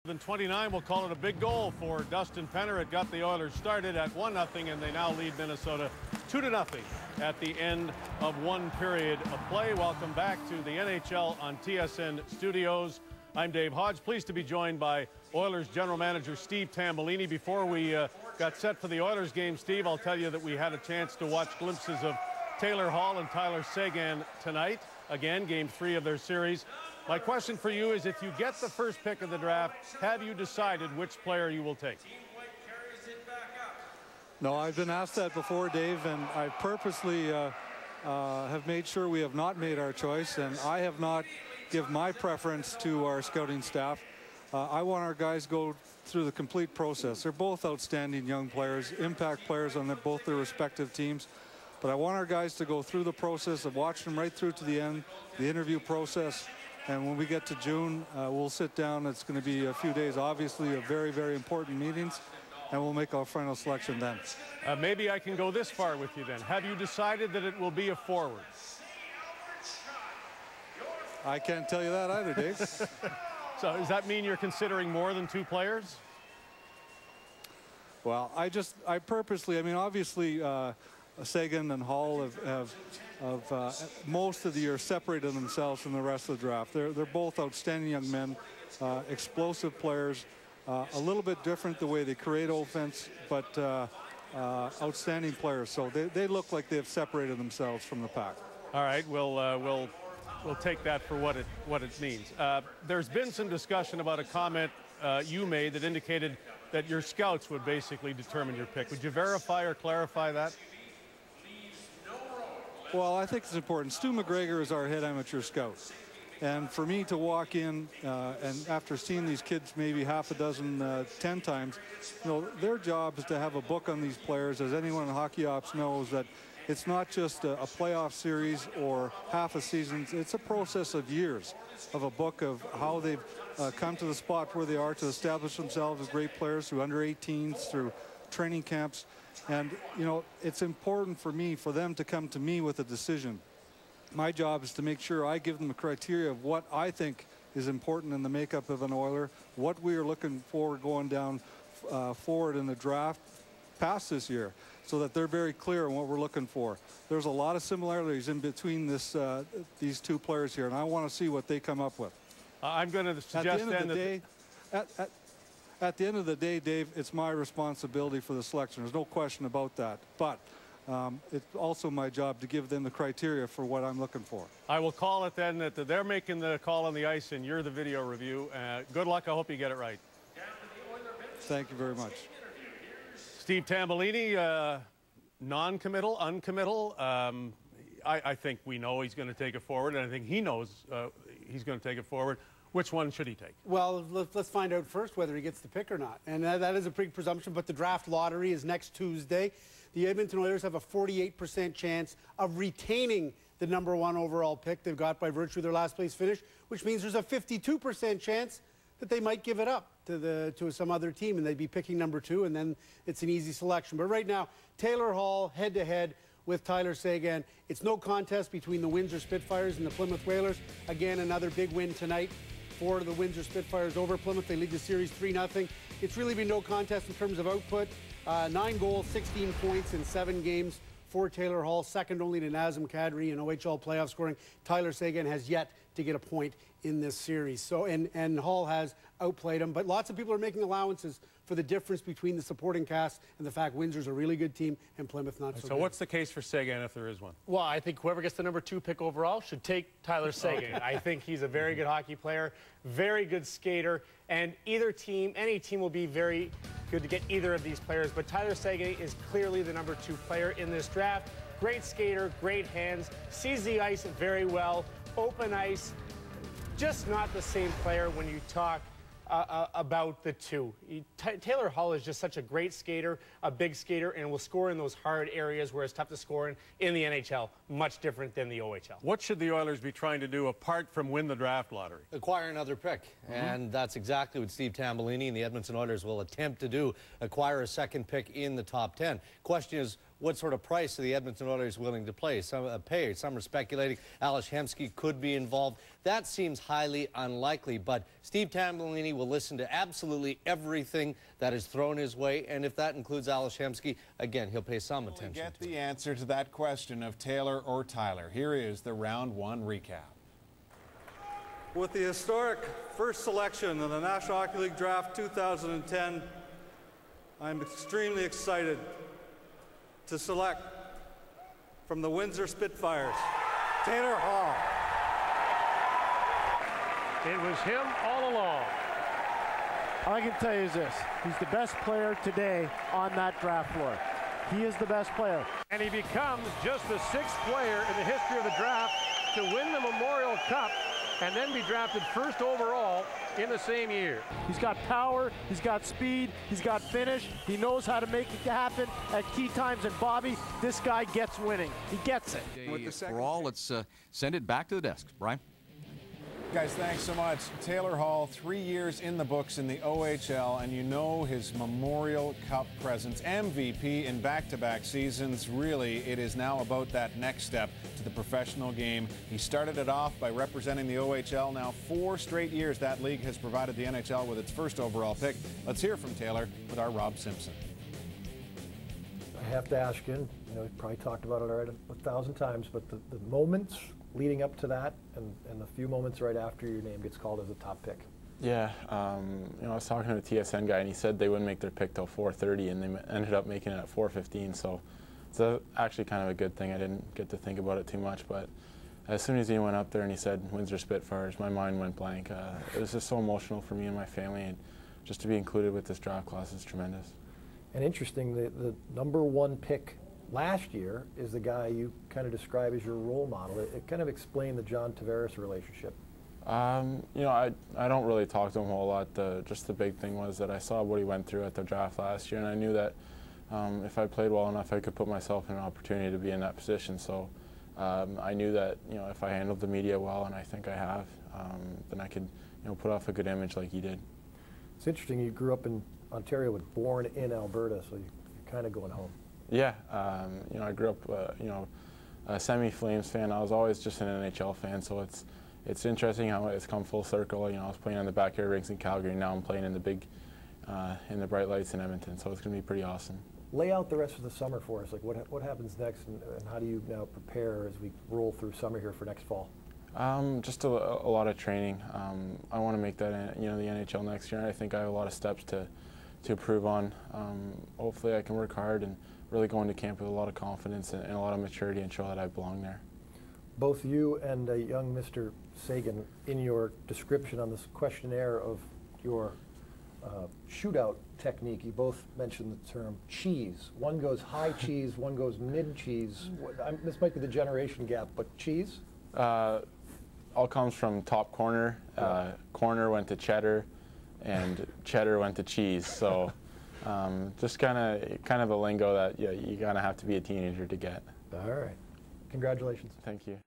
Than 29, we'll call it a big goal for Dustin Penner. It got the Oilers started at 1-0, and they now lead Minnesota 2-0 at the end of one period of play. Welcome back to the NHL on TSN Studios. I'm Dave Hodge, pleased to be joined by Oilers General Manager Steve Tambellini. Before we got set for the Oilers game, Steve, I'll tell you that we had a chance to watch glimpses of Taylor Hall and Tyler Seguin tonight. Again, game 3 of their series. My question for you is, if you get the first pick of the draft, have you decided which player you will take? No, I've been asked that before, Dave, and I purposely have made sure we have not made our choice, and I have not given my preference to our scouting staff. I want our guys to go through the complete process. They're both outstanding young players, impact players on both their respective teams. But I want our guys to go through the process of watching them right through to the end, the interview process. And when we get to June, we'll sit down. It's going to be a few days, obviously, of very, very important meetings, and we'll make our final selection then. Maybe I can go this far with you then. Have you decided that it will be a forward? I can't tell you that either, Dave. So does that mean you're considering more than 2 players? Well, I purposely, I mean, obviously, Seguin and Hall have most of the year separated themselves from the rest of the draft. They're both outstanding young men, explosive players, a little bit different the way they create offense, but outstanding players. So they look like they've separated themselves from the pack. All right, we'll take that for what it means. There's been some discussion about a comment you made that indicated that your scouts would basically determine your pick. Would you verify or clarify that? Well, I think it's important. Stu McGregor is our head amateur scout. And for me to walk in and after seeing these kids maybe half a dozen, 10 times, you know, their job is to have a book on these players. As anyone in hockey ops knows, that it's not just a playoff series or half a season. It's a process of years of a book of how they've come to the spot where they are to establish themselves as great players through under 18s, through training camps. And, you know, it's important for them to come to me with a decision. My job is to make sure I give them a criteria of what I think is important in the makeup of an Oiler, what we are looking for going down forward in the draft past this year, so that they're very clear on what we're looking for. There's a lot of similarities in between these 2 players here, and I want to see what they come up with. I'm going to suggest at the end of the day, Dave, it's my responsibility for the selection. There's no question about that. But it's also my job to give them the criteria for what I'm looking for. I will call it then that they're making the call on the ice and you're the video review. Good luck. I hope you get it right. Thank you very much. Steve Tambellini, non-committal, uncommittal. I think we know he's going to take it forward, and I think he knows he's going to take it forward. Which one should he take? Well, let's find out first whether he gets the pick or not. And that is a big presumption, but the draft lottery is next Tuesday. The Edmonton Oilers have a 48% chance of retaining the #1 overall pick they've got by virtue of their last place finish, which means there's a 52% chance that they might give it up to some other team, and they'd be picking #2, and then it's an easy selection. But right now, Taylor Hall head-to-head with Tyler Seguin. It's no contest between the Windsor Spitfires and the Plymouth Whalers. Again, another big win tonight for the Windsor Spitfires over Plymouth. They lead the series 3-0. It's really been no contest in terms of output. 9 goals, 16 points in 7 games for Taylor Hall, second only to Nazem Kadri in OHL playoff scoring. Tyler Seguin has yet to get a point in this series. So, and Hall has outplayed him, but lots of people are making allowances for the difference between the supporting cast and the fact Windsor's a really good team and Plymouth not so good. So what's the case for Seguin if there is one? Well, I think whoever gets the #2 pick overall should take Tyler Seguin. I think he's a very good hockey player, very good skater, and either team, any team will be very good to get either of these players, but Tyler Seguin is clearly the #2 player in this draft. Great skater, great hands, sees the ice very well, open ice, just not the same player when you talk about the 2. Taylor Hall is just such a great skater, a big skater, and will score in those hard areas where it's tough to score in the NHL. Much different than the OHL. What should the Oilers be trying to do apart from win the draft lottery? Acquire another pick. And that's exactly what Steve Tambellini and the Edmonton Oilers will attempt to do. Acquire a second pick in the top 10. Question is, what sort of price are the Edmonton Oilers willing to pay? Some are speculating Ales Hemsky could be involved. That seems highly unlikely, but Steve Tambellini will listen to absolutely everything that is thrown his way, and if that includes Ales Hemsky, again, he'll pay some attention to it. Get the answer to that question of Taylor or Tyler. Here is the round one recap. With the historic first selection in the National Hockey League Draft 2010, I'm extremely excited to select from the Windsor Spitfires, Taylor Hall. It was him all along. All I can tell you is this: he's the best player today on that draft floor. He is the best player. And he becomes just the 6th player in the history of the draft to win the Memorial Cup and then be drafted 1st overall in the same year. He's got power, he's got speed, he's got finish, he knows how to make it happen at key times, and Bobby, this guy gets winning. He gets it. For all, let's send it back to the desk. Brian? Guys, thanks so much. Taylor Hall, 3 years in the books in the OHL, and you know his Memorial Cup presence, MVP in back-to-back seasons. Really, it is now about that next step to the professional game. He started it off by representing the OHL. Now 4 straight years that league has provided the NHL with its 1st overall pick. Let's hear from Taylor with our Rob Simpson. I have to ask you, we probably talked about it already 1,000 times, but the moments leading up to that and the few moments right after your name gets called as a top pick. Yeah, I was talking to a TSN guy, and he said they wouldn't make their pick till 4:30, and they ended up making it at 4:15. So it's actually kind of a good thing. I didn't get to think about it too much, but as soon as he went up there and he said Windsor Spitfires, my mind went blank. It was just so emotional for me and my family, and just to be included with this draft class is tremendous. And interesting, the #1 pick last year is the guy you kind of describe as your role model. It kind of explained the John Tavares relationship. I don't really talk to him a whole lot. Just the big thing was that I saw what he went through at the draft last year, and I knew that if I played well enough, I could put myself in an opportunity to be in that position. So I knew that if I handled the media well, and I think I have, then I could put off a good image like he did. It's interesting. You grew up in Ontario, but born in Alberta, so you're kind of going home. Yeah, I grew up, a semi-Flames fan. I was always just an NHL fan, so it's interesting how it's come full circle. I was playing on the backyard rinks in Calgary, and now I'm playing in the bright lights in Edmonton. So it's going to be pretty awesome. Lay out the rest of the summer for us. Like what happens next, and how do you now prepare as we roll through summer here for next fall? Just a lot of training. I want to make that the NHL next year. I think I have a lot of steps to improve on. Hopefully I can work hard and really go into camp with a lot of confidence and a lot of maturity and show that I belong there. Both you and young Mr. Sagan, in your description on this questionnaire of your shootout technique, you both mentioned the term cheese. One goes high cheese, one goes mid cheese. This might be the generation gap, but cheese? All comes from top corner. Corner went to cheddar, and cheddar went to cheese. So just kind of a lingo that you kind of have to be a teenager to get. All right. Congratulations. Thank you.